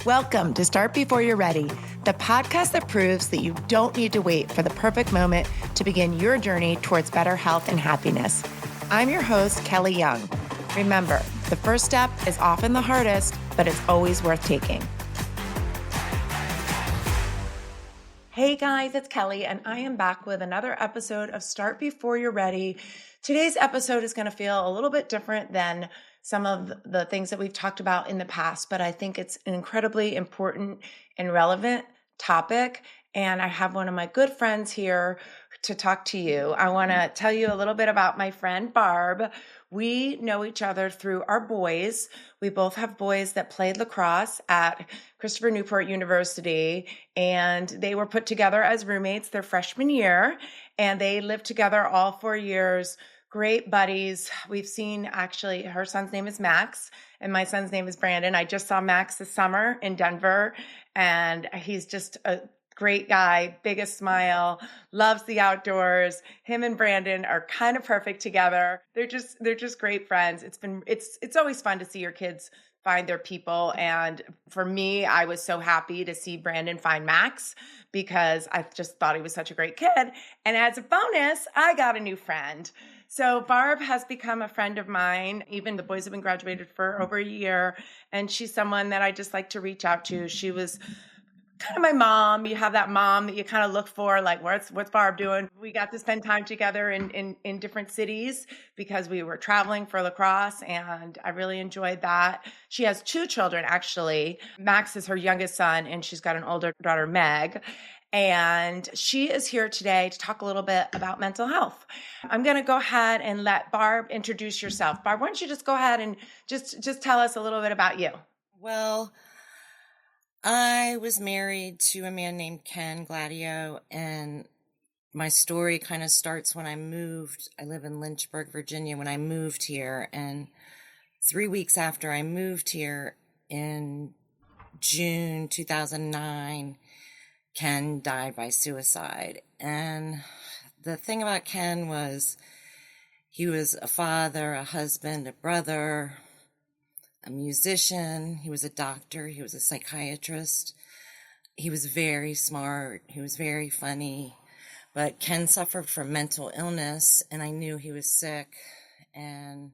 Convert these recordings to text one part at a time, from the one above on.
Welcome to Start Before You're Ready, the podcast that proves that you don't need to wait for the perfect moment to begin your journey towards better health and happiness. I'm your host, Kelly Young. Remember, the first step is often the hardest, but it's always worth taking. Hey guys, it's Kelly, and I am back with another episode of Start Before You're Ready. Today's episode is going to feel a little bit different than some of the things that we've talked about in the past, but I think it's an incredibly important and relevant topic. And I have one of my good friends here to talk to you. I want to tell you a little bit about my friend Barb. We know each other through our boys. We both have boys that played lacrosse at Christopher Newport University, and they were put together as roommates their freshman year, and they lived together all 4 years. Great buddies. We've seen, actually, her son's name is Max and my son's name is Brandon. I just saw Max this summer in Denver, and he's just a great guy, biggest smile, loves the outdoors. Him and Brandon are kind of perfect together. They're just great friends. It's always fun to see your kids find their people. And for me, I was so happy to see Brandon find Max because I just thought he was such a great kid. And as a bonus, I got a new friend. So Barb has become a friend of mine. Even the boys have been graduated for over a year. And she's someone that I just like to reach out to. She was kind of my mom. You have that mom that you kind of look for, like, what's Barb doing? We got to spend time together in different cities because we were traveling for lacrosse, and I really enjoyed that. She has 2 children, actually. Max is her youngest son, and she's got an older daughter, Meg. And she is here today to talk a little bit about mental health. I'm going to go ahead and let Barb introduce yourself. Barb, why don't you just go ahead and just tell us a little bit about you? Well, I was married to a man named Ken Gladieux, and my story kind of starts when I moved. I live in Lynchburg, Virginia, when I moved here, and 3 weeks after I moved here in June 2009, Ken died by suicide. And the thing about Ken was he was a father, a husband, a brother, a musician. He was a doctor. He was a psychiatrist. He was very smart. He was very funny. But Ken suffered from mental illness, and I knew he was sick. And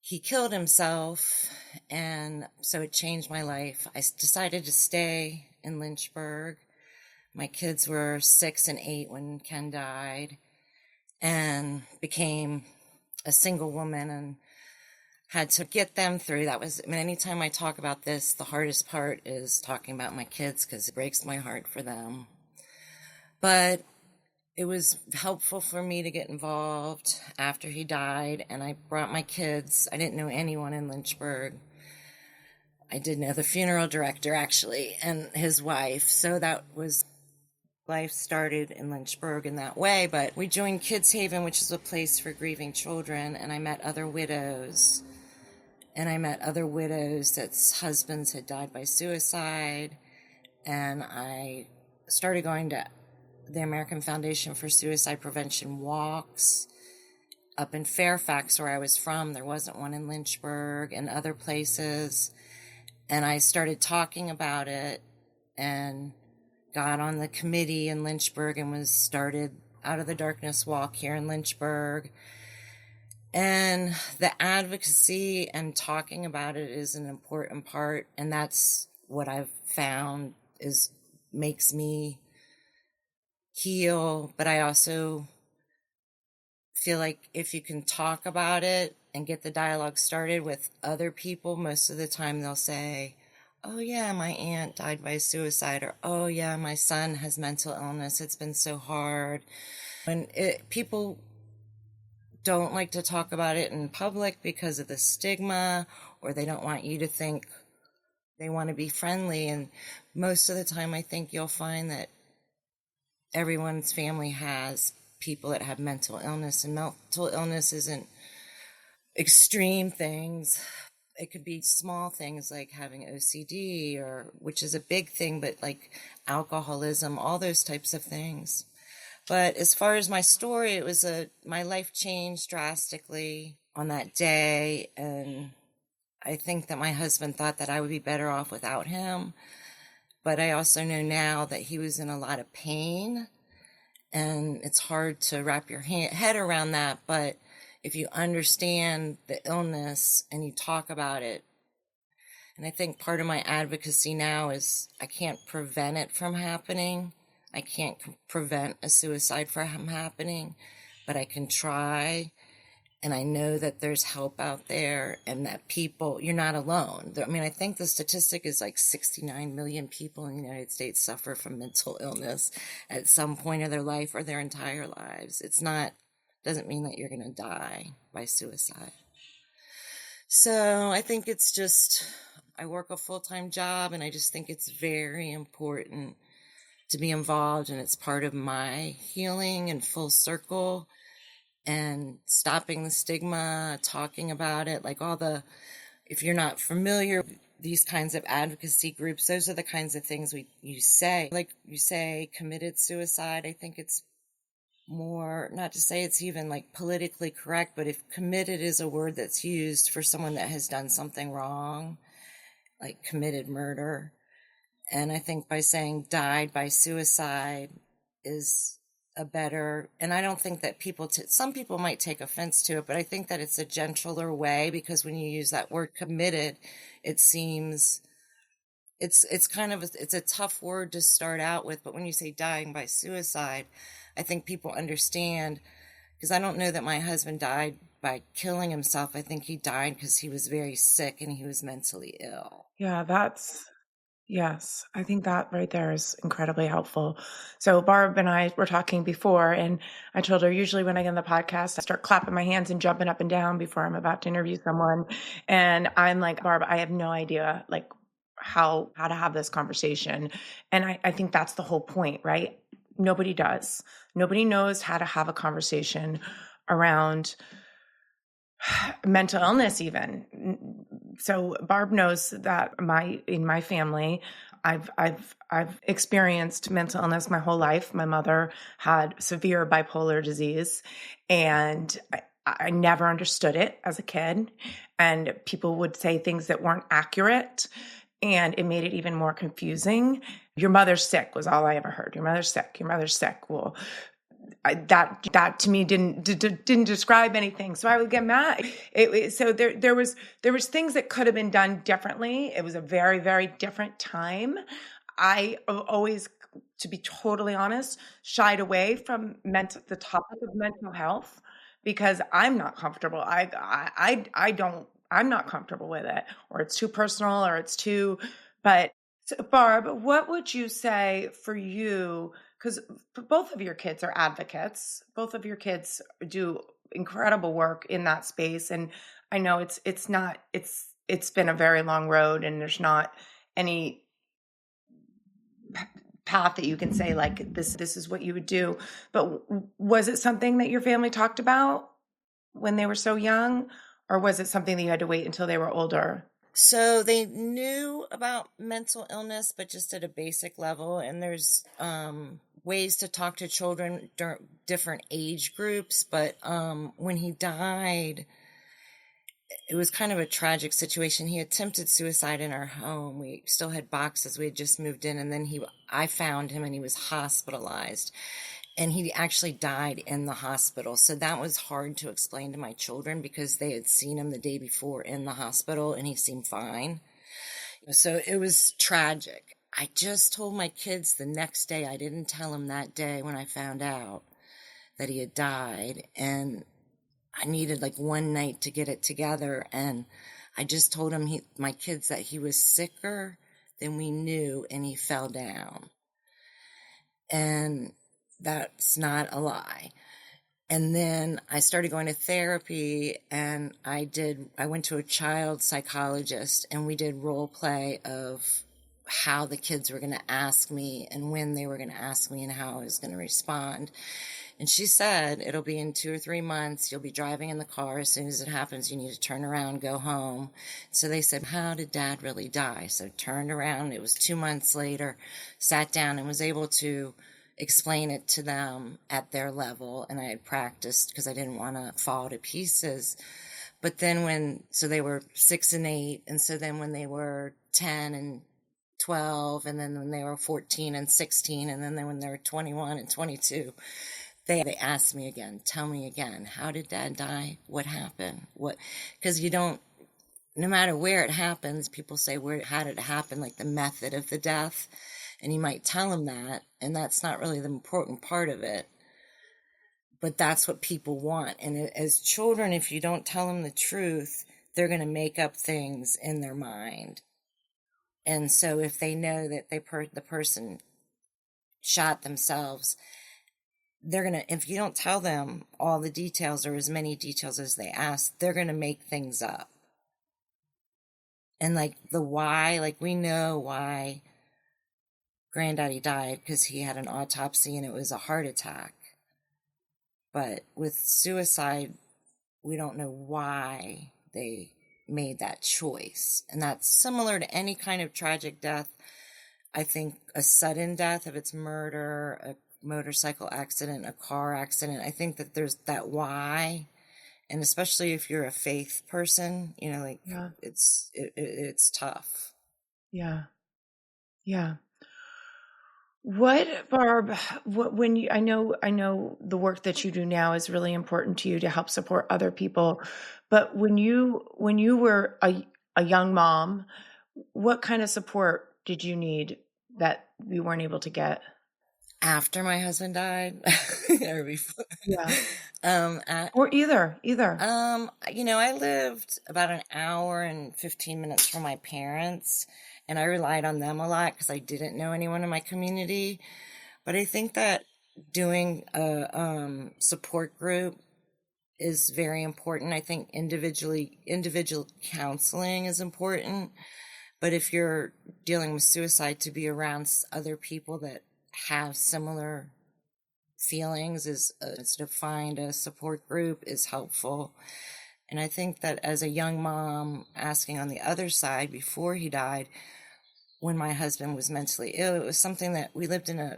he killed himself, and so it changed my life. I decided to stay in Lynchburg. My kids were 6 and 8 when Ken died, and became a single woman and had to get them through. Anytime I talk about this, the hardest part is talking about my kids because it breaks my heart for them. But it was helpful for me to get involved after he died, and I brought my kids. I didn't know anyone in Lynchburg. I did know the funeral director, actually, and his wife. So life started in Lynchburg in that way. But we joined Kids Haven, which is a place for grieving children, and I met other widows. And I met other widows that's husbands had died by suicide. And I started going to the American Foundation for Suicide Prevention walks up in Fairfax, where I was from. There wasn't one in Lynchburg and other places. And I started talking about it and got on the committee in Lynchburg and was started Out of the Darkness Walk here in Lynchburg. And the advocacy and talking about it is an important part. And that's what I've found makes me heal. But I also feel like if you can talk about it and get the dialogue started with other people, most of the time they'll say, oh yeah, my aunt died by suicide, or oh yeah, my son has mental illness. It's been so hard. And people don't like to talk about it in public because of the stigma, or they don't want you to think they want to be friendly. And most of the time I think you'll find that everyone's family has people that have mental illness, and mental illness isn't extreme things. It could be small things like having OCD, which is a big thing, but like alcoholism, all those types of things. But as far as my story, my life changed drastically on that day, and I think that my husband thought that I would be better off without him. But I also know now that he was in a lot of pain, and it's hard to wrap your head around that. But if you understand the illness and you talk about it, and I think part of my advocacy now is I can't prevent it from happening. I can't prevent a suicide from happening, but I can try. And I know that there's help out there and that you're not alone. I mean, I think the statistic is like 69 million people in the United States suffer from mental illness at some point of their life or their entire lives. Doesn't mean that you're going to die by suicide. So I think I work a full-time job, and I just think it's very important to be involved, and it's part of my healing and full circle. And stopping the stigma, talking about it, if you're not familiar with these kinds of advocacy groups, those are the kinds of things you say. Like you say, committed suicide, I think it's more, not to say it's even like politically correct, but if committed is a word that's used for someone that has done something wrong, like committed murder. And I think by saying died by suicide is and I don't think that some people might take offense to it, but I think that it's a gentler way, because when you use that word committed, it seems, it's a tough word to start out with, but when you say dying by suicide, I think people understand, because I don't know that my husband died by killing himself. I think he died because he was very sick and he was mentally ill. Yeah, yes, I think that right there is incredibly helpful. So Barb and I were talking before, and I told her usually when I get on the podcast, I start clapping my hands and jumping up and down before I'm about to interview someone. And I'm like, Barb, I have no idea like how to have this conversation. And I think that's the whole point, right? Nobody does. Nobody knows how to have a conversation around mental illness even. So Barb knows that in my family, I've experienced mental illness my whole life. My mother had severe bipolar disease, and I never understood it as a kid. And people would say things that weren't accurate, and it made it even more confusing. Your mother's sick was all I ever heard. Your mother's sick. Your mother's sick. Well, that to me didn't describe anything. So I would get mad. So there was things that could have been done differently. It was a very, very different time. I always, to be totally honest, shied away from the topic of mental health because I'm not comfortable. I'm not comfortable with it, or it's too personal, or it's too. But so Barb, what would you say for you? Because both of your kids are advocates. Both of your kids do incredible work in that space, and I know it's been a very long road, and there's not any path that you can say like this is what you would do. But was it something that your family talked about when they were so young, or was it something that you had to wait until they were older? So they knew about mental illness, but just at a basic level. And there's ways to talk to children during different age groups. But when he died, it was kind of a tragic situation. He attempted suicide in our home. We still had boxes. We had just moved in, and then I found him, and he was hospitalized. And he actually died in the hospital. So that was hard to explain to my children because they had seen him the day before in the hospital and he seemed fine. So it was tragic. I just told my kids the next day. I didn't tell them that day when I found out that he had died. And I needed like one night to get it together. And I just told my kids that he was sicker than we knew and he fell down. And that's not a lie. And then I started going to therapy, and I went to a child psychologist, and we did role play of how the kids were going to ask me and when they were going to ask me and how I was going to respond. And she said, it'll be in 2 or 3 months. You'll be driving in the car. As soon as it happens, you need to turn around, go home. So they said, how did Dad really die? So turned around. It was 2 months later, sat down and was able to explain it to them at their level. And I had practiced because I didn't want to fall to pieces. But then so they were 6 and 8. And so then when they were 10 and 12, and then when they were 14 and 16, and then when they were 21 and 22, they asked me again, tell me again, how did Dad die? What happened? Because you don't, no matter where it happens, people say, how did it happen? Like the method of the death. And you might tell them that, and that's not really the important part of it. But that's what people want. And as children, if you don't tell them the truth, they're going to make up things in their mind. And so if they know that the person shot themselves, they're going to, if you don't tell them all the details or as many details as they ask, they're going to make things up. And like the why, like we know why Granddaddy died, because he had an autopsy and it was a heart attack. But with suicide, we don't know why they made that choice. And that's similar to any kind of tragic death. I think a sudden death, if it's murder, a motorcycle accident, a car accident, I think that there's that why. And especially if you're a faith person, you know, like it's tough. Yeah. Yeah. What, Barb, when you, I know the work that you do now is really important to you to help support other people, but when you were a young mom, what kind of support did you need that you weren't able to get? After my husband died, or before? Yeah. Or either. You know, I lived about an hour and 15 minutes from my parents, and I relied on them a lot because I didn't know anyone in my community. But I think that doing a support group is very important. I think individual counseling is important. But if you're dealing with suicide, to be around other people that have similar feelings is to find a support group is helpful. And I think that as a young mom, asking on the other side before he died, when my husband was mentally ill, it was something that we lived in we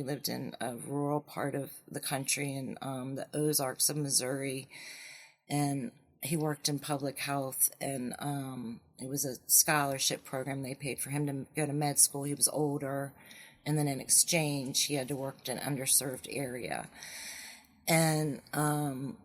lived in a rural part of the country in the Ozarks of Missouri, and he worked in public health, and it was a scholarship program. They paid for him to go to med school. He was older, and then in exchange, he had to work in an underserved area. And I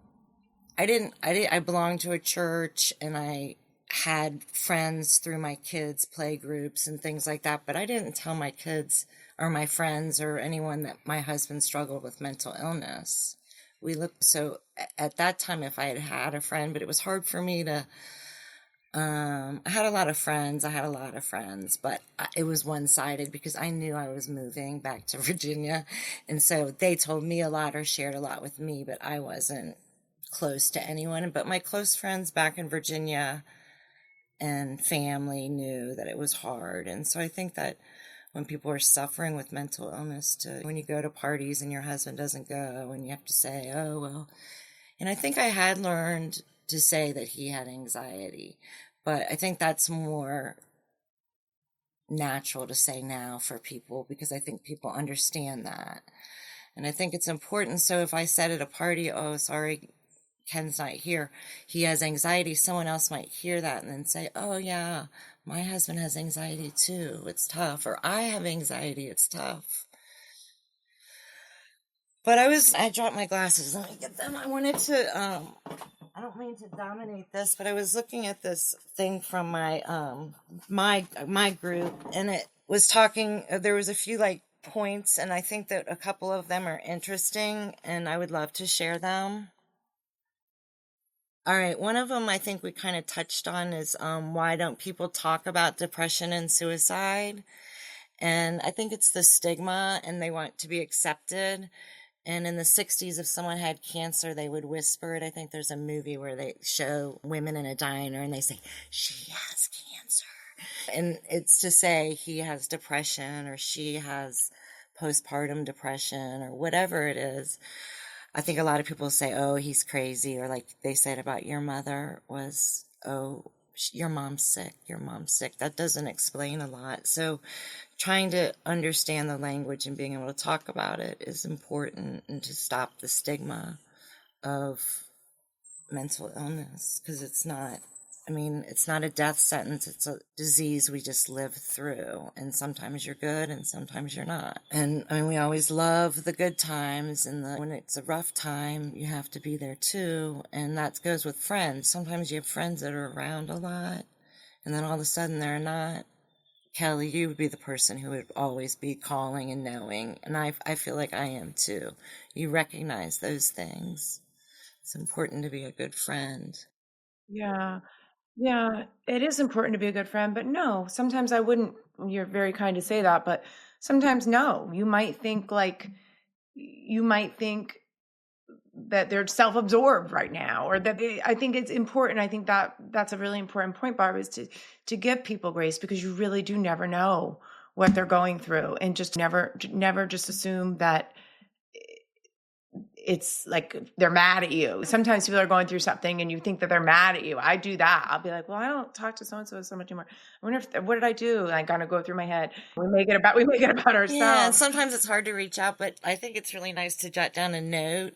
belonged to a church, and I had friends through my kids' play groups and things like that, but I didn't tell my kids or my friends or anyone that my husband struggled with mental illness. So at that time, if I had had a friend, but it was hard for me to, I had a lot of friends, but it was one-sided because I knew I was moving back to Virginia. And so they told me a lot or shared a lot with me, but I wasn't close to anyone. But my close friends back in Virginia and family knew that it was hard. And so I think that when people are suffering with mental illness, when you go to parties and your husband doesn't go and you have to say, oh, well, and I think I had learned to say that he had anxiety, but I think that's more natural to say now for people because I think people understand that. And I think it's important. So if I said at a party, oh, sorry, Ken's not here, he has anxiety, someone else might hear that and then say, oh yeah, my husband has anxiety too, it's tough. Or I have anxiety, it's tough. But I dropped my glasses. Let me get them. I wanted to, I don't mean to dominate this, but I was looking at this thing from my group, and it was talking, there was a few like points, and I think that a couple of them are interesting, and I would love to share them. All right, one of them I think we kind of touched on is why don't people talk about depression and suicide? And I think it's the stigma, and they want to be accepted. And in the 60s, if someone had cancer, they would whisper it. I think there's a movie where they show women in a diner and they say, she has cancer. And it's to say he has depression or she has postpartum depression or whatever it is. I think a lot of people say, oh, he's crazy. Or like they said about your mother was, oh, your mom's sick. That doesn't explain a lot. So trying to understand the language and being able to talk about it is important, and to stop the stigma of mental illness, because it's not, I mean, it's not a death sentence. It's a disease we just live through. And sometimes you're good and sometimes you're not. And I mean, we always love the good times, and when it's a rough time, you have to be there too. And that goes with friends. Sometimes you have friends that are around a lot, and then all of a sudden they're not. Kelly, you would be the person who would always be calling and knowing. And I feel like I am too. You recognize those things. It's important to be a good friend. Yeah. Yeah, it is important to be a good friend, but no, sometimes I wouldn't. You're very kind to say that, but sometimes no. You might think that they're self-absorbed right now, or that I think it's important. I think that that's a really important point, Barb, is to give people grace, because you really do never know what they're going through, and just never just assume that it's like they're mad at you. Sometimes people are going through something and you think that they're mad at you. I do that. I'll be like, well, I don't talk to so-and-so so much anymore. I wonder what did I do? And I kind of go through my head. We make it about Yeah, and ourselves. sometimes it's hard to reach out, but I think it's really nice to jot down a note.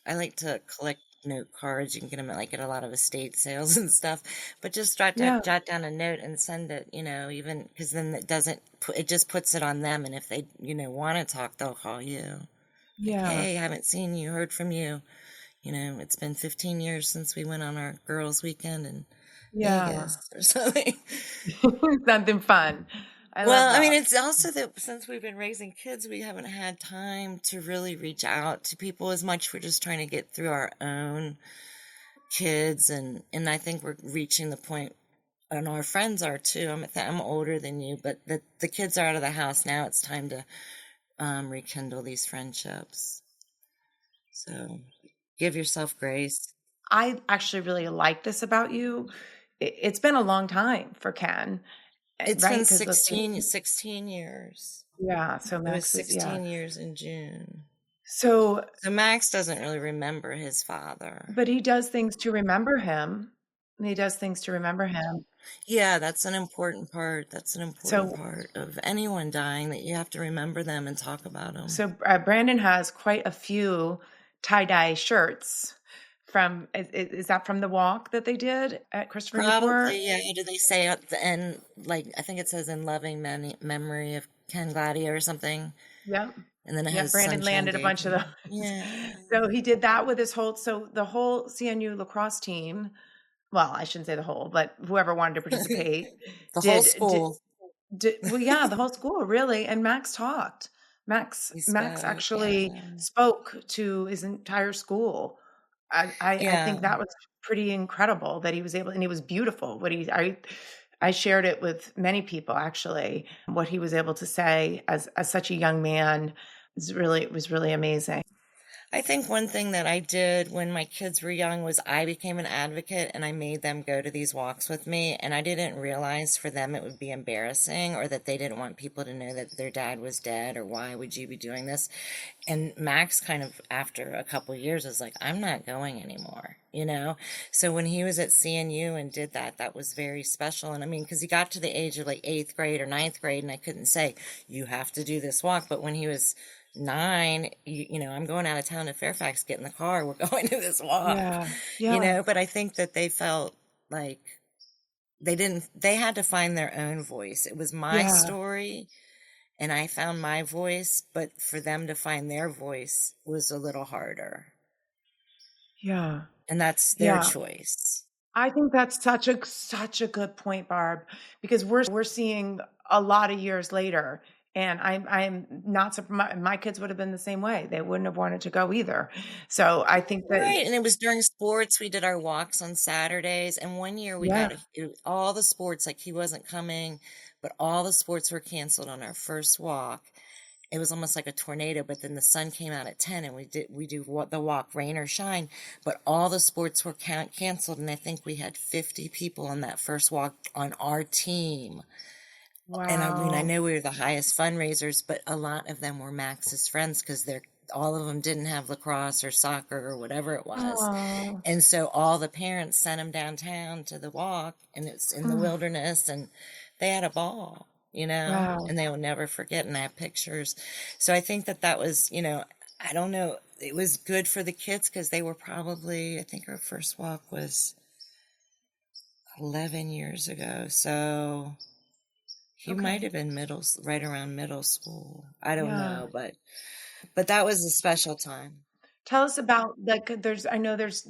I like to collect note cards. You can get them at a lot of estate sales and stuff, but just Yeah. jot down a note and send it, even because then it just puts it on them. And if they, want to talk, they'll call you. Like, Yeah. hey, I haven't seen you, heard from you. It's been 15 years since we went on our girls' weekend in Yeah. Vegas or something. Something fun. I love Well, I mean, that. it's also that since we've been raising kids, we haven't had time to really reach out to people as much. We're just trying to get through our own kids, and I think we're reaching the point, and our friends are too. I'm older than you, but the kids are out of the house now. It's time to rekindle these friendships. So give yourself grace. I actually really like this about you. It's been a long time for Ken, It's right? been Because let's see. 16 years. Yeah. So It was Max is, yeah. 16 years in June. So, So Max doesn't really remember his father. but he does things to remember him. He does things to remember him. Yeah, that's an important part. That's an important So, part of anyone dying, that you have to remember them and talk about them. Brandon has quite a few tie-dye shirts from, is that from the walk that they did at Christopher Newport? Probably, yeah. Do they say at the end, I think it says in loving memory of Ken Gladieux or something, Yep. and then it Yep. has Brandon Sunshine landed a bunch of Daydream. those. Yeah. So he did that with the whole CNU lacrosse team. Well, I shouldn't say the whole, but whoever wanted to participate The whole did, school. well, yeah, the whole school really. And Max talked. We Max spoke, actually yeah. spoke to his entire school. I think Yeah. that was pretty incredible that he was able, and it was beautiful. I shared it with many people actually. What he was able to say as such a young man was really amazing. I think one thing that I did when my kids were young was I became an advocate, and I made them go to these walks with me. And I didn't realize for them it would be embarrassing, or that they didn't want people to know that their dad was dead, or why would you be doing this? And Max kind of, after a couple of years, was like, I'm not going anymore. So when he was at CNU and did that, that was very special. And I mean, because he got to the age of like 8th grade or 9th grade, and I couldn't say, you have to do this walk. But when he was 9, I'm going out of town to Fairfax, get in the car, we're going to this walk, Yeah. Yeah. but I think that they felt like they had to find their own voice. It was my Yeah. story, and I found my voice, but for them to find their voice was a little harder, Yeah. and that's their Yeah. choice. I think that's such a good point, Barb, because we're seeing a lot of years later, and I'm not surprised. My kids would have been the same way. They wouldn't have wanted to go either. So I think that, Right, and it was during sports. We did our walks on Saturdays, and one year we yeah. got all the sports, like he wasn't coming, but all the sports were canceled on our first walk. It was almost like a tornado, but then the sun came out at 10, and we do the walk, rain or shine, but all the sports were canceled, and I think we had 50 people on that first walk on our team. And I mean, I Wow. know we were the highest fundraisers, but a lot of them were Max's friends, because all of them didn't have lacrosse or soccer or whatever it was. Oh. And so all the parents sent them downtown to the walk, and it's in the wilderness, and they had a ball, Wow. and they will never forget. And I have pictures. So I think that was, I don't know. it was good for the kids because they were probably, I think our first walk was 11 years ago. So he might Okay. have been right around middle school. I don't Yeah. know, but that was a special time. Tell us about like I know there's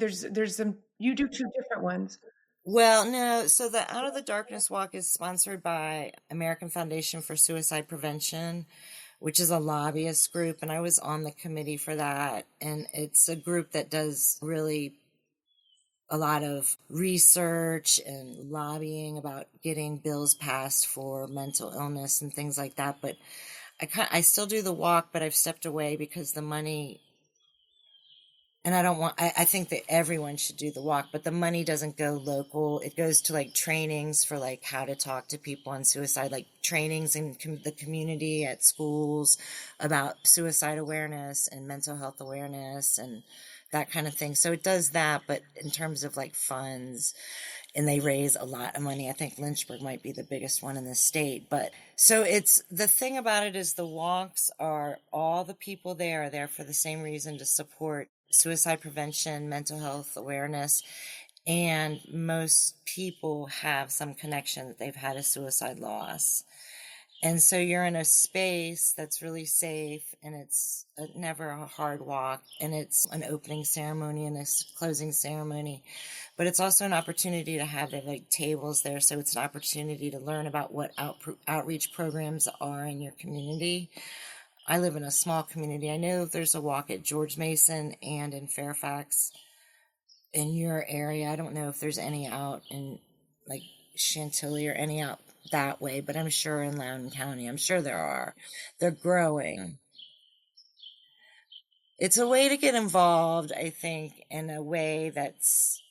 some you do two different ones. Well, no, so the Out of the Darkness Walk is sponsored by American Foundation for Suicide Prevention, which is a lobbyist group, and I was on the committee for that. And it's a group that does really a lot of research and lobbying about getting bills passed for mental illness and things like that. But I still do the walk, but I've stepped away because the money, and I think that everyone should do the walk, but the money doesn't go local. It goes to like trainings for like how to talk to people on suicide, like trainings in the community at schools about suicide awareness and mental health awareness and that kind of thing. So it does that, but in terms of like funds, and they raise a lot of money. I think Lynchburg might be the biggest one in the state. But so it's the thing about it is the walks are all the people there are there for the same reason, to support suicide prevention, mental health awareness. And most people have some connection that they've had a suicide loss. And so you're in a space that's really safe, and it's never a hard walk, and it's an opening ceremony and a closing ceremony. But it's also an opportunity to have like tables there. So it's an opportunity to learn about what outreach programs are in your community. I live in a small community. I know there's a walk at George Mason and in Fairfax in your area. I don't know if there's any out in like Chantilly or any out that way, but I'm sure in Loudoun County, I'm sure there are. They're growing. It's a way to get involved, I think, in a way that's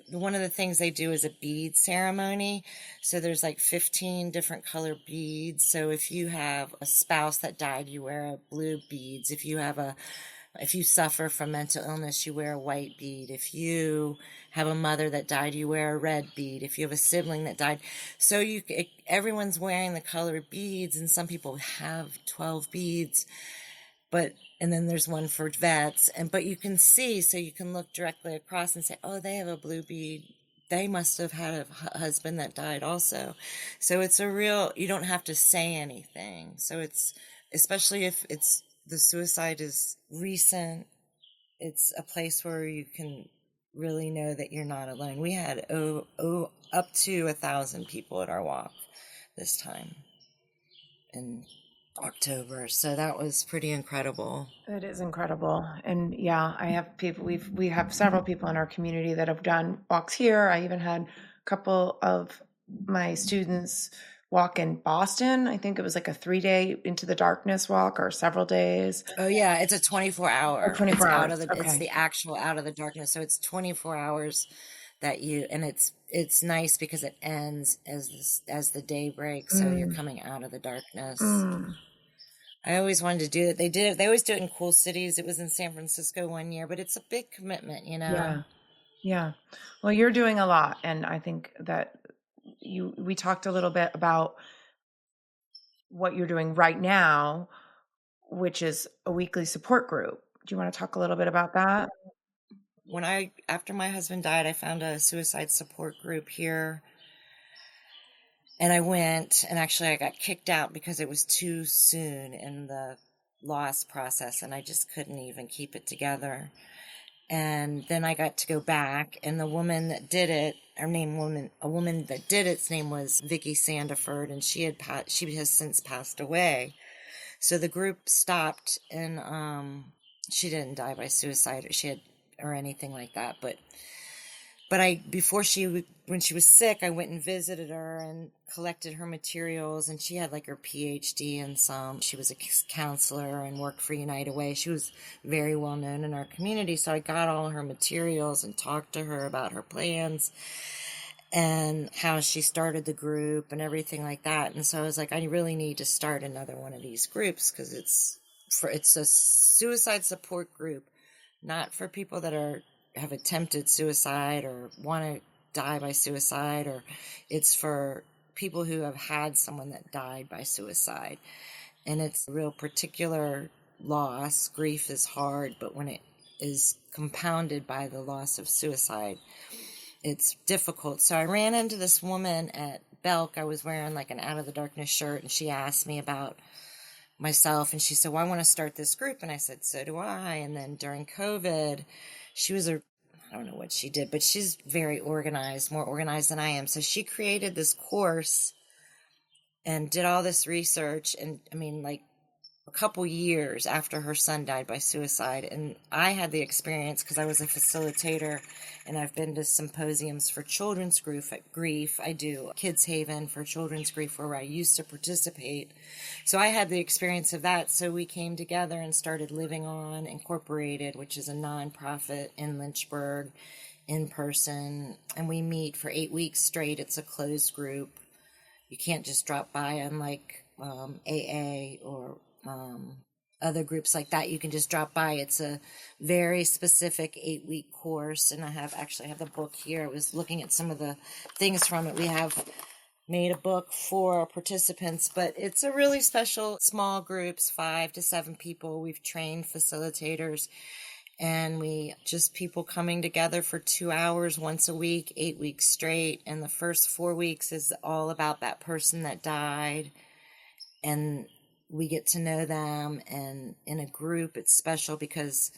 one of the things they do is a bead ceremony. So there's like 15 different color beads. So if you have a spouse that died, you wear blue beads. If you suffer from mental illness, you wear a white bead. If you have a mother that died, you wear a red bead. If you have a sibling that died, so everyone's wearing the colored beads, and some people have 12 beads. And then there's one for vets, but you can see, so you can look directly across and say, oh, they have a blue bead. They must have had a husband that died also. So it's you don't have to say anything. So it's, especially if the suicide is recent, it's a place where you can really know that you're not alone. We had up to 1,000 people at our walk this time in October, so that was pretty incredible. It is incredible. And yeah, I have people we have several people in our community that have done walks here. I even had a couple of my students walk in Boston. I think it was like a 3-day into the darkness walk or several days. Oh yeah, it's a 24 Or hour. 24 hours. It's Okay. the actual out of the darkness. So it's 24 hours and it's nice because it ends as the day breaks. So you're Mm, coming out of the darkness. mm, I always wanted to do it. They did it. They always do it in cool cities. It was in San Francisco one year, but it's a big commitment, you know? yeah. Yeah. Well, you're doing a lot. And I think that we talked a little bit about what you're doing right now, which is a weekly support group. Do you want to talk a little bit about that? After my husband died, I found a suicide support group here. And I went, and actually I got kicked out because it was too soon in the loss process, and I just couldn't even keep it together. And then I got to go back, and the woman that did it, a woman that did its name was Vicky Sandiford, and she has since passed away. So the group stopped, and she didn't die by suicide or anything like that, but when she was sick, I went and visited her and collected her materials, and she had like her PhD in she was a counselor and worked for United Way. She was very well known in our community. So I got all her materials and talked to her about her plans and how she started the group and everything like that. And so I was like, I really need to start another one of these groups because it's a suicide support group, not for people that have attempted suicide or want to die by suicide, or it's for people who have had someone that died by suicide. And it's a real particular loss, grief is hard, but when it is compounded by the loss of suicide, it's difficult. So I ran into this woman at Belk. I was wearing like an Out of the Darkness shirt, and she asked me about myself, and she said, well, I want to start this group. And I said, so do I. And then during COVID, she was I don't know what she did, but she's very organized, more organized than I am. So she created this course and did all this research. And I mean, like, a couple years after her son died by suicide. And I had the experience because I was a facilitator, and I've been to symposiums for children's grief. I do Kids Haven for children's grief where I used to participate. So I had the experience of that. So we came together and started Living On Incorporated, which is a nonprofit in Lynchburg, in person. And we meet for 8 weeks straight. It's a closed group. You can't just drop by, unlike AA or other groups like that. You can just drop by. It's a very specific 8-week course, and I have the book here. I was looking at some of the things from it. We have made a book for participants, but it's a really special small groups, 5 to 7 people. We've trained facilitators, and we just people coming together for 2 hours once a week, 8 weeks straight. And the first 4 weeks is all about that person that died, and we get to know them. And in a group, it's special because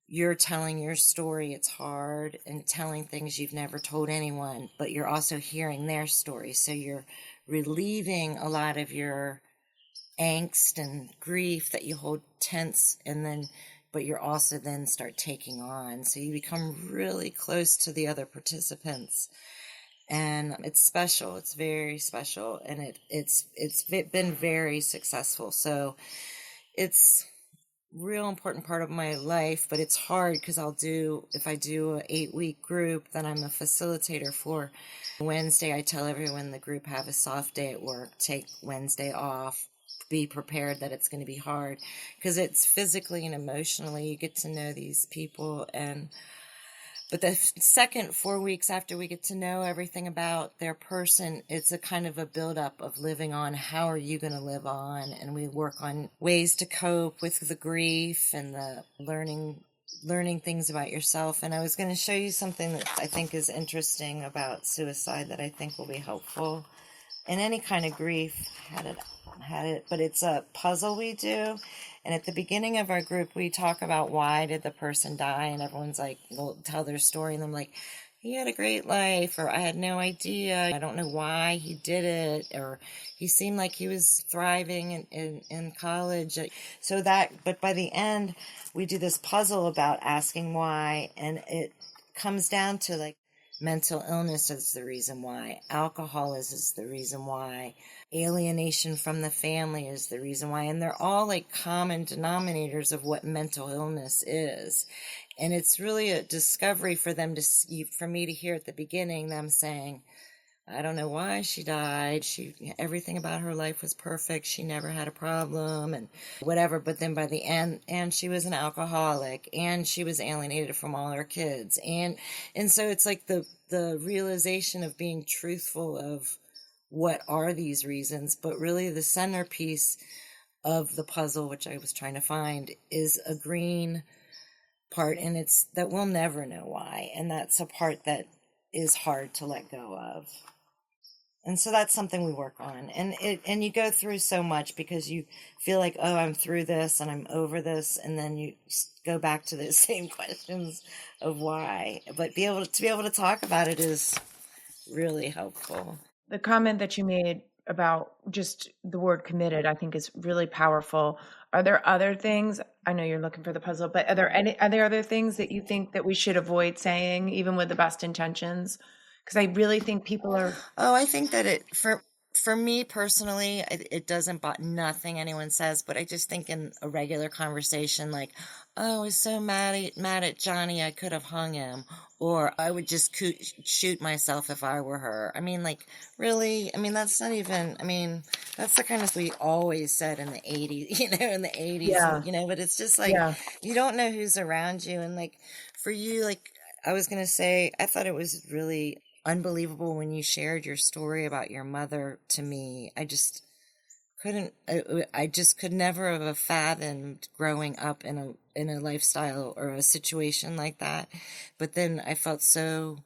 you're telling your story. It's hard, and telling things you've never told anyone, but you're also hearing their story. So you're relieving a lot of your angst and grief that you hold tense, but you're also then start taking on. So you become really close to the other participants. And it's special. It's very special, and it's been very successful. So it's real important part of my life, but it's hard because if I do a 8-week group, then I'm a facilitator for Wednesday. I tell everyone the group have a soft day at work, take Wednesday off, be prepared that it's going to be hard because it's physically and emotionally. You get to know these people, but the second 4 weeks after we get to know everything about their person, it's a kind of a buildup of living on. How are you going to live on? And we work on ways to cope with the grief and the learning things about yourself. And I was going to show you something that I think is interesting about suicide that I think will be helpful in any kind of grief. But it's a puzzle we do. And at the beginning of our group, we talk about why did the person die, and everyone's like, they'll tell their story, and I'm like, he had a great life, or I had no idea, I don't know why he did it, or he seemed like he was thriving in college. But by the end, we do this puzzle about asking why, and it comes down to like mental illness is the reason why, alcoholism is the reason why, alienation from the family is the reason why, and they're all like common denominators of what mental illness is. And it's really a discovery for me to hear at the beginning them saying, I don't know why she died. Everything about her life was perfect. She never had a problem and whatever. But then by the end, and she was an alcoholic, and she was alienated from all her kids. And so it's like the realization of being truthful of what are these reasons. But really the centerpiece of the puzzle, which I was trying to find, is a green part. And it's that we'll never know why. And that's a part that is hard to let go of. And so that's something we work on. And you go through so much because you feel like, oh, I'm through this and I'm over this. And then you go back to those same questions of why. But to be able to talk about it is really helpful. The comment that you made about just the word committed, I think is really powerful. Are there other things? I know you're looking for the puzzle, but are there other things that you think that we should avoid saying, even with the best intentions? Because I really think people are. Oh, I think that for me personally, it doesn't bother nothing anyone says, but I just think in a regular conversation, like, oh, I was so mad at Johnny, I could have hung him, or I would just shoot myself if I were her. I mean, like, really? I mean, that's not even. I mean, that's the kind of we always said in the 80s, in the 80s, Yeah. But it's just like you don't know who's around you, and like for you, like I was gonna say, I thought it was really unbelievable when you shared your story about your mother to me. I just couldn't, I just could never have fathomed growing up in a lifestyle or a situation like that. But then I felt so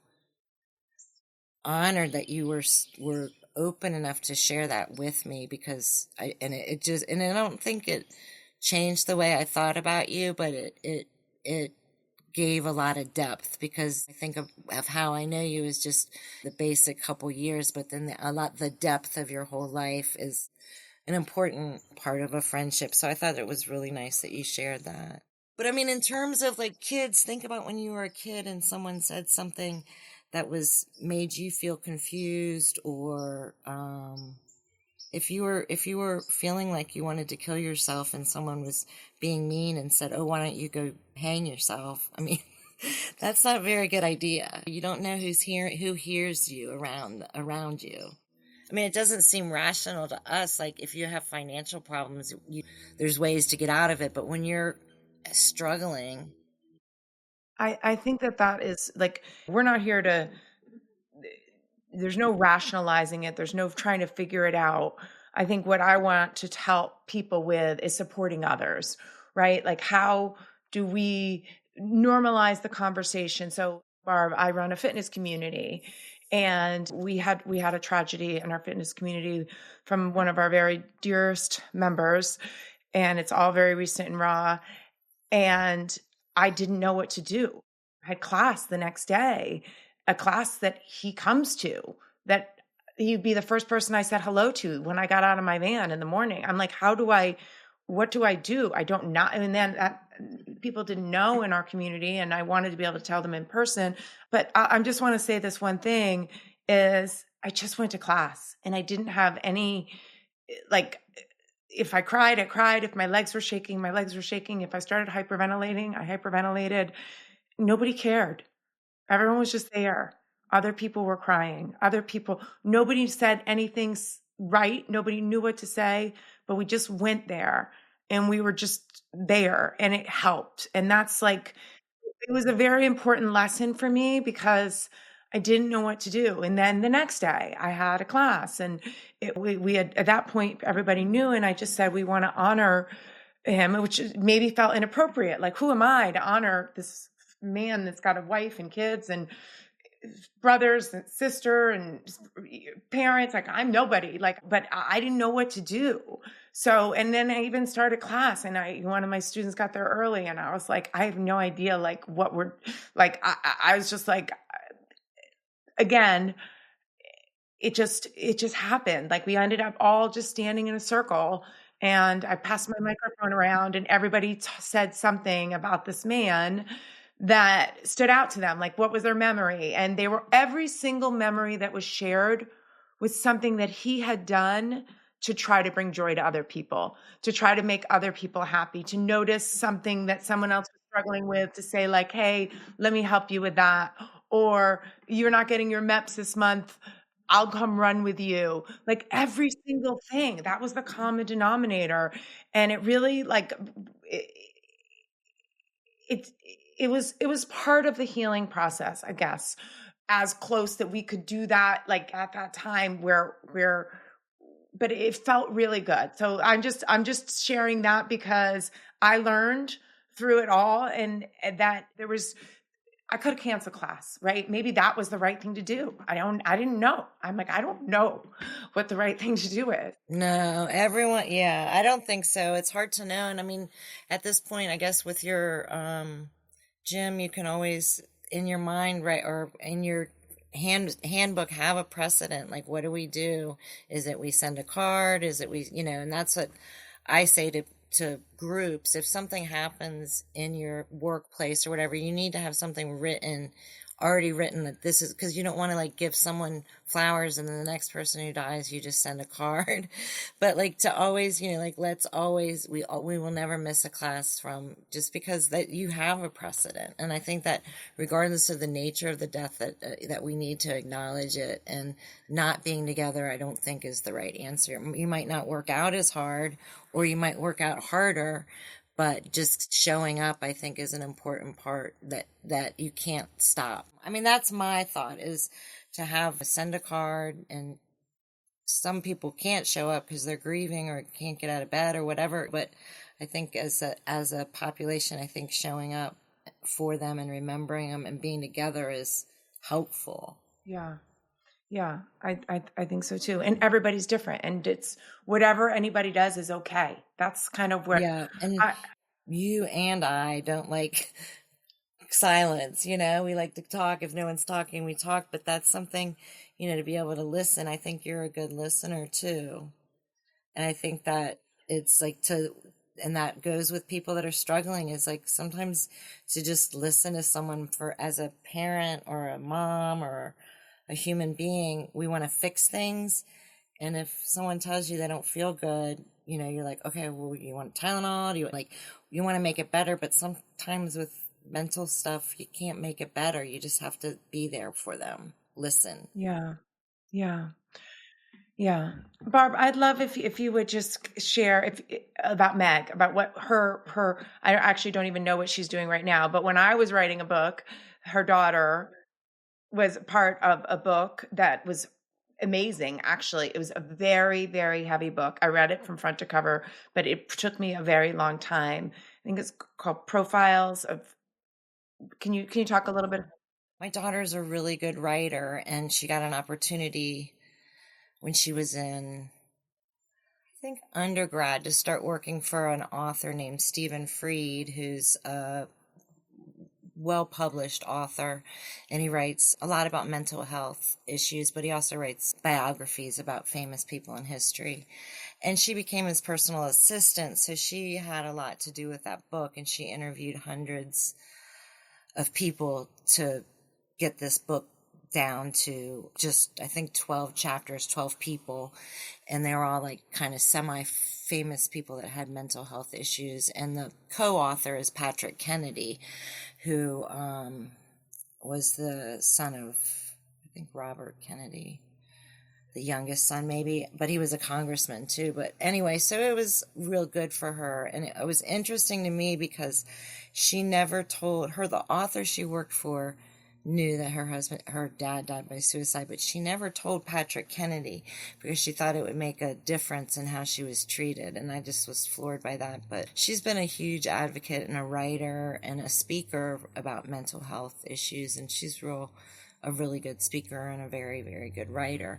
honored that you were open enough to share that with me, because it just, and I don't think it changed the way I thought about you, but it gave a lot of depth, because I think of how I know you as just the basic couple years, but then the depth of your whole life is an important part of a friendship. So I thought it was really nice that you shared that. But I mean, in terms of like kids, think about when you were a kid and someone said something that was made you feel confused, or if you were feeling like you wanted to kill yourself and someone was being mean and said, "Oh, why don't you go hang yourself?" I mean, that's not a very good idea. You don't know who hears you around you. I mean, it doesn't seem rational to us. Like, if you have financial problems, there's ways to get out of it. But when you're struggling, I think that is like, we're not here to, there's no rationalizing it. There's no trying to figure it out. I think what I want to help people with is supporting others, right? Like, how do we normalize the conversation? So, Barb, I run a fitness community, and we had a tragedy in our fitness community from one of our very dearest members, and it's all very recent and raw. And I didn't know what to do. I had class the next day, a class that he comes to, that he'd be the first person I said hello to when I got out of my van in the morning. I'm like, what do I do? I don't know. And then people didn't know in our community, and I wanted to be able to tell them in person. But I just want to say this one thing is, I just went to class and I didn't have any, like, if I cried, I cried. If my legs were shaking, my legs were shaking. If I started hyperventilating, I hyperventilated. Nobody cared. Everyone was just there. Other people were crying. Nobody said anything right. Nobody knew what to say, but we just went there and we were just there, and it helped. And that's like, it was a very important lesson for me, because I didn't know what to do. And then the next day I had a class, and we had, at that point, everybody knew. And I just said, we want to honor him, which maybe felt inappropriate. Like, who am I to honor this man that's got a wife and kids and brothers and sister and parents? Like, I'm nobody. Like, but I didn't know what to do. So, and then I even started class, and one of my students got there early, and I was like, I have no idea, like, what we're like. I was just like, again, it just happened. Like, we ended up all just standing in a circle, and I passed my microphone around, and everybody said something about this man that stood out to them. Like, what was their memory? And every single memory that was shared was something that he had done to try to bring joy to other people, to try to make other people happy, to notice something that someone else was struggling with, to say like, hey, let me help you with that. Or, you're not getting your MEPS this month, I'll come run with you. Like, every single thing, that was the common denominator. And it really, like, it, it was part of the healing process, I guess, as close that we could do that, like, at that time, but it felt really good. So I'm just sharing that, because I learned through it all, and that I could have canceled class, right? Maybe that was the right thing to do. I didn't know. I'm like, I don't know what the right thing to do is. no, everyone, yeah, I don't think so. It's hard to know. And I mean, at this point, I guess with your gym, you can always in your mind, right, or in your handbook have a precedent. Like, what do we do? Is it we send a card? Is it and that's what I say to groups. If something happens in your workplace or whatever, you need to have something already written, that this is, because you don't want to like give someone flowers and then the next person who dies, you just send a card. But like, to always, like, let's always, we will never miss a class, from just because that you have a precedent. And I think that regardless of the nature of the death, that we need to acknowledge it. And not being together, I don't think is the right answer. You might not work out as hard, or you might work out harder, but just showing up, I think, is an important part that you can't stop. I mean, that's my thought, is to send a card and some people can't show up because they're grieving or can't get out of bed or whatever. But I think as a population, I think showing up for them and remembering them and being together is helpful. Yeah. Yeah, I think so too. And everybody's different, and it's whatever anybody does is okay. That's kind of where Yeah, and I you and I don't like silence, you know. We like to talk. If no one's talking, we talk, but that's something, you know, to be able to listen. I think you're a good listener too. And I think that it's like and that goes with people that are struggling, is like sometimes to just listen to someone, for as a parent or a mom or a human being, we want to fix things. And if someone tells you they don't feel good, you know, you're like, okay, well, you want Tylenol? Do you like, you want to make it better? But sometimes with mental stuff, you can't make it better. You just have to be there for them. Listen. yeah. Yeah. Yeah. Barb, I'd love if you would just share if about Meg, about what her I actually don't even know what she's doing right now, but when I was writing a book, her daughter was part of a book that was amazing. Actually, it was a very, very heavy book. I read it from front to cover, but it took me a very long time. I think it's called Profiles of. Can you talk a little bit? My daughter's a really good writer, and she got an opportunity when she was in, I think, undergrad, to start working for an author named Stephen Freed, who's a well-published author, and he writes a lot about mental health issues, but he also writes biographies about famous people in history. And she became his personal assistant, so she had a lot to do with that book, and she interviewed hundreds of people to get this book down to just, I think, 12 chapters, 12 people. And they were all like kind of semi-famous people that had mental health issues. And the co-author is Patrick Kennedy, who was the son of, I think, Robert Kennedy, the youngest son maybe, but he was a congressman too. But anyway, so it was real good for her. And it was interesting to me because she never told her, the author she worked for knew that her dad died by suicide, but she never told Patrick Kennedy because she thought it would make a difference in how she was treated. And I just was floored by that. But she's been a huge advocate and a writer and a speaker about mental health issues. And she's a really good speaker and a very, very good writer.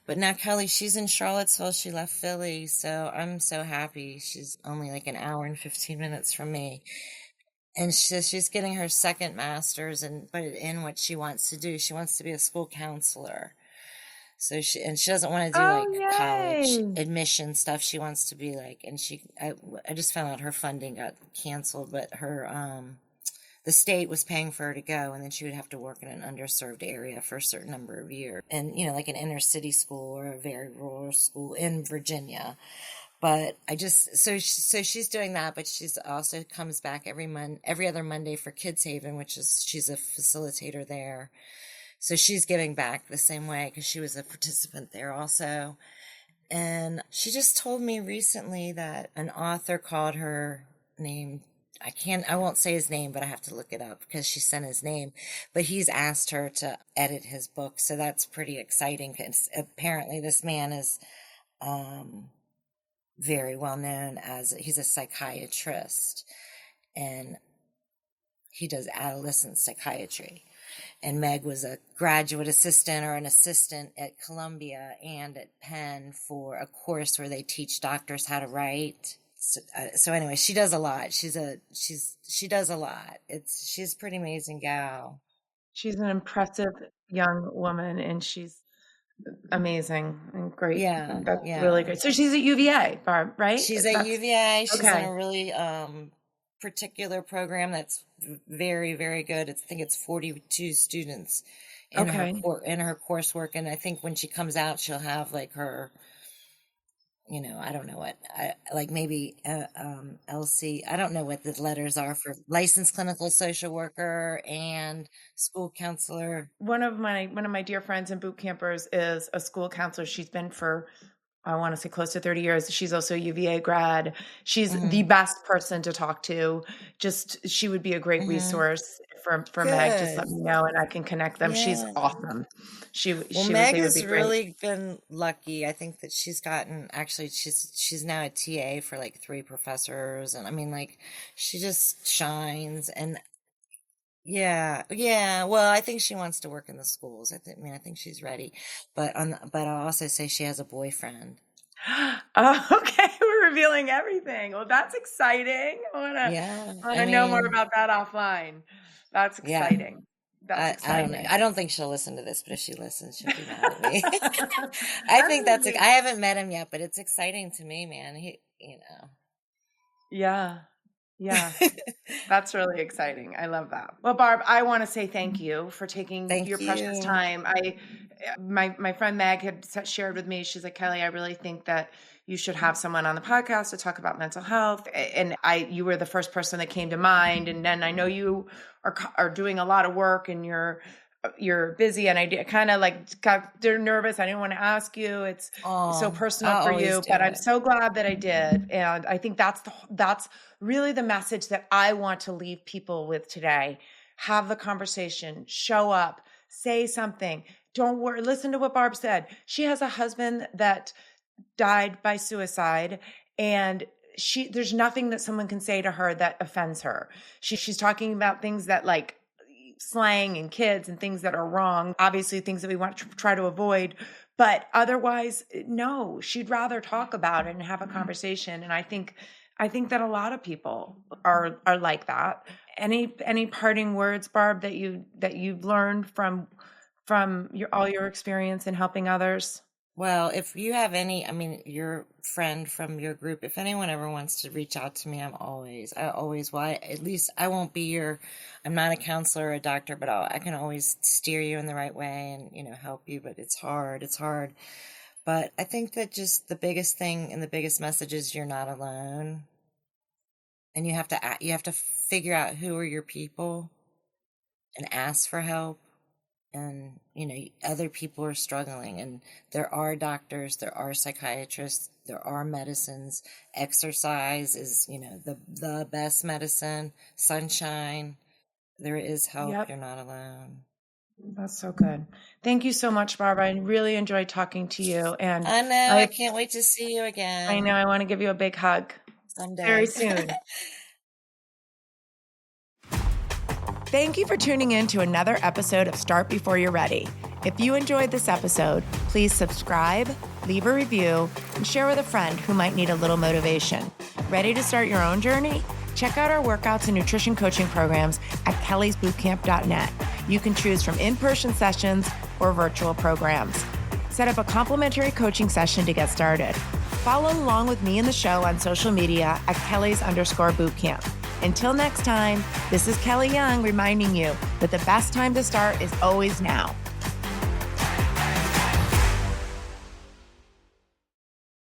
But now Kelly, she's in Charlottesville. She left Philly. So I'm so happy. She's only like an hour and 15 minutes from me. And she's getting her second master's, but in what she wants to do. She wants to be a school counselor. So she doesn't want to do Oh, like college yay. admission stuff. She wants to be like, and I just found out her funding got canceled, but the state was paying for her to go, and then she would have to work in an underserved area for a certain number of years. And, you know, like an inner city school or a very rural school in Virginia. But so she's doing that, but she's also comes back every other Monday for Kids Haven, she's a facilitator there. So she's giving back the same way because she was a participant there also. And she just told me recently that an author called her named, I won't say his name, but I have to look it up because she sent his name. But he's asked her to edit his book. So that's pretty exciting because apparently this man is, very well known he's a psychiatrist, and he does adolescent psychiatry. And Meg was a graduate assistant or an assistant at Columbia and at Penn for a course where they teach doctors how to write. So anyway, she does a lot. She does a lot. She's a pretty amazing gal. She's an impressive young woman, and she's amazing and great. Yeah, That's really yeah. great. So she's at UVA, Barb, right? She's at That's UVA. She's in okay. a really particular program that's very, very good. I think it's 42 students in Okay. in her coursework, and I think when she comes out, she'll have like her, you know, I don't know what, like maybe LC. I don't know what the letters are for licensed clinical social worker and school counselor. One of my dear friends and boot campers is a school counselor. She's been for I want to say close to 30 years. She's also a UVA grad. She's the Mhm. best person to talk to. Just, she would be a great Mhm. resource for Meg. Just let Good. me know and I can connect them. She's Yeah. awesome. Well, They Meg would be has great. really been lucky. I think that she's now a TA for like 3 professors, and I mean, like, she just shines. And yeah, yeah. Well, I think she wants to work in the schools. I think she's ready. But I'll also say she has a boyfriend. Oh, okay. We're revealing everything. Well, that's exciting. Yeah, I want I to know more mean, about that offline. That's yeah. exciting. That's I don't know. exciting. I don't think she'll listen to this, but if she listens, she'll be mad at me. I That think would I be, haven't met him yet, but it's exciting to me, man. yeah. Yeah. That's really exciting. I love that. Well, Barb, I want to say thank you for taking Thank your precious you. time. My friend Meg had shared with me. She's like, Kelly, I really think that you should have someone on the podcast to talk about mental health. And you were the first person that came to mind. And then I know you are doing a lot of work and you're busy. And I kind of like got nervous. I didn't want to ask you. It's so Oh, personal I'll for always you, do but I'm it. so glad that I did. And I think that's really the message that I want to leave people with today. Have the conversation, show up, say something. Don't worry. Listen to what Barb said. She has a husband that died by suicide, and there's nothing that someone can say to her that offends her. She's talking about things that, like, slang and kids and things that are wrong, obviously things that we want to try to avoid, but otherwise, no, she'd rather talk about it and have a conversation. And I think that a lot of people are like that. Any parting words, Barb, that you've learned from all your experience in helping others? Well, if you have your friend from your group, if anyone ever wants to reach out to me, at least I won't be I'm not a counselor or a doctor, but I can always steer you in the right way and, help you, but it's hard. But I think that just the biggest thing and the biggest message is you're not alone. And you have to figure out who are your people and ask for help. And other people are struggling, and there are doctors, there are psychiatrists, there are medicines. Exercise is the best medicine. Sunshine, there is help. Yep. You're not alone. That's so good. Thank you so much, Barbara. I really enjoyed talking to you. And I know, I I can't wait to see you I know again I want to give you a big hug very someday. soon. Thank you for tuning in to another episode of Start Before You're Ready. If you enjoyed this episode, please subscribe, leave a review, and share with a friend who might need a little motivation. Ready to start your own journey? Check out our workouts and nutrition coaching programs at kellysbootcamp.net. You can choose from in-person sessions or virtual programs. Set up a complimentary coaching session to get started. Follow along with me and the show on social media at Kellys_bootcamp. Until next time, this is Kelly Young reminding you that the best time to start is always now.